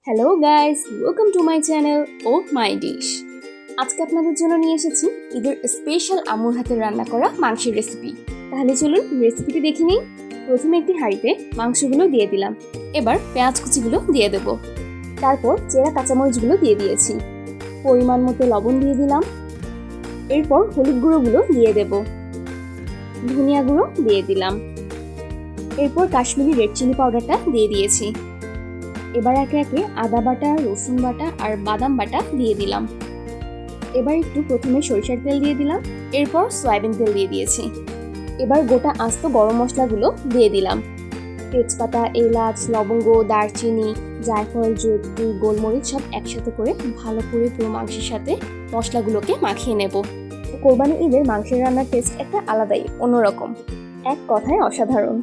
Hello guys, welcome to my channel oh my dish. আজকে আপনাদের জন্য নিয়ে এসেছি ঈদের স্পেশাল আম্মুর হাতের রান্না করা মাংসের রেসিপি। তাহলে চলুন রেসিপিটি দেখে নিই। প্রথমে একটি হাঁড়িতে মাংসগুলো দিয়ে দিলাম। এবার পেঁয়াজ কুচিগুলো দিয়ে দেব। তারপর চেরা কাঁচামরিচগুলো দিয়ে দিয়েছি। পরিমাণ মতো লবণ দিয়ে দিলাম। এরপর হলুদ গুঁড়োগুলো দিয়ে দেব। ধনিয়া গুঁড়ো দিয়ে দিলাম। এরপর কাশ্মীরি রেড চিলি পাউডারটা দিয়ে দিয়েছি। এবার একে একে আদা বাটা, রসুন বাটা আর বাদাম বাটা দিয়ে দিলাম। এবার একটু প্রথমে সরিষার তেল দিয়ে দিলাম। এরপর সয়াবিন তেল দিয়ে দিয়েছি। এবার গোটা আস্ত গরম মশলাগুলো দিয়ে দিলাম। তেজপাতা, এলাচ, লবঙ্গ, দারচিনি, জায়ফল, জয়িত্রী, গোলমরিচ সব একসাথে করে ভালো করে পুরো মাংসের সাথে মশলাগুলোকে মাখিয়ে নেব। কোরবানি ঈদের মাংসের রান্নার টেস্ট একটা আলাদাই, অন্যরকম, এক কথায় অসাধারণ।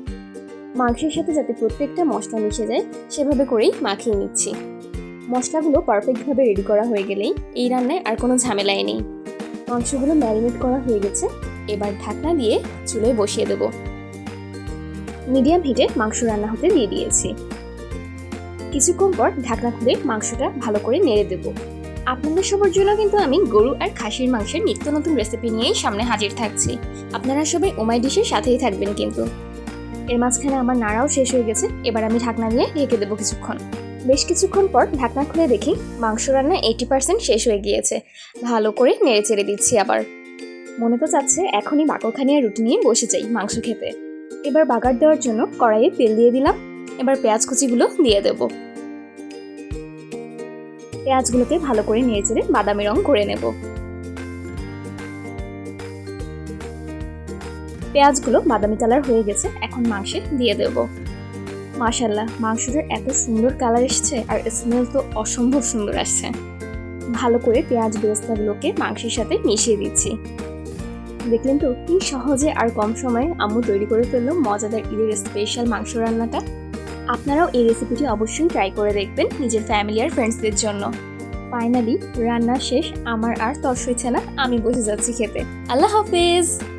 মাংসের সাথে যাতে প্রত্যেকটা মশলা মিশে যায় সেভাবে করেই মাখিয়ে নিচ্ছি। মশলাগুলো পারফেক্টভাবে রেডি করা হয়ে গেলেই এই রান্নায় আর কোনো ঝামেলাই নেই। মাংসগুলো ম্যারিনেট করা হয়ে গেছে। এবার ঢাকনা দিয়ে চুলোয় বসিয়ে দেব। মিডিয়াম হিটে মাংস রান্না হতে দিয়ে দিয়েছি। কিছুক্ষণ পর ঢাকনা খুলে মাংসটা ভালো করে নেড়ে দেব। আপনাদের সবার জন্য কিন্তু আমি গরু আর খাসির মাংসের নিত্য নতুন রেসিপি নিয়েই সামনে হাজির থাকছি। আপনারা সবাই ওমাই ডিশের সাথেই থাকবেন কিন্তু। এর মাঝখানে আমার নাড়াও শেষ হয়ে গেছে। এবার আমি ঢাকনা দিয়ে ঢেকে দেবো কিছুক্ষণ। বেশ কিছুক্ষণ পর ঢাকনা খুলে দেখি মাংস রান্না 80% শেষ হয়ে গিয়েছে। ভালো করে নেড়ে চেড়ে দিচ্ছি আবার। মনে তো চাচ্ছে এখনই বাকরখানিয়া রুটি নিয়ে বসে যাই মাংস খেতে। এবার বাগার দেওয়ার জন্য কড়াইয়ে তেল দিয়ে দিলাম। এবার পেঁয়াজ কুচিগুলো দিয়ে দেব। পেঁয়াজগুলোকে ভালো করে নেড়ে চেড়ে বাদামি রং করে নেব। পেঁয়াজগুলো বাদামি কালার হয়ে গেছে। এখন মাংসে দিয়ে দেব। মাশাআল্লাহ, মাংসটার এত সুন্দর কালার এসেছে আর স্মেল তো অসম্ভব সুন্দর আসছে। ভালো করে পেঁয়াজ বেরেস্তাগুলোকে মাংসের সাথে মিশিয়ে দিচ্ছি। দেখলেন তো কি সহজে আর কম সময়ে আম্মু তৈরি করে ফেললো মজাদার ঈদের স্পেশাল মাংস রান্নাটা। আপনারাও এই রেসিপিটি অবশ্যই ট্রাই করে দেখবেন নিজের ফ্যামিলি আর ফ্রেন্ডসদের জন্য। ফাইনালি রান্না শেষ। আমার আর তর সইছে না, আমি বসে যাচ্ছি খেতে। আল্লাহ হাফেজ।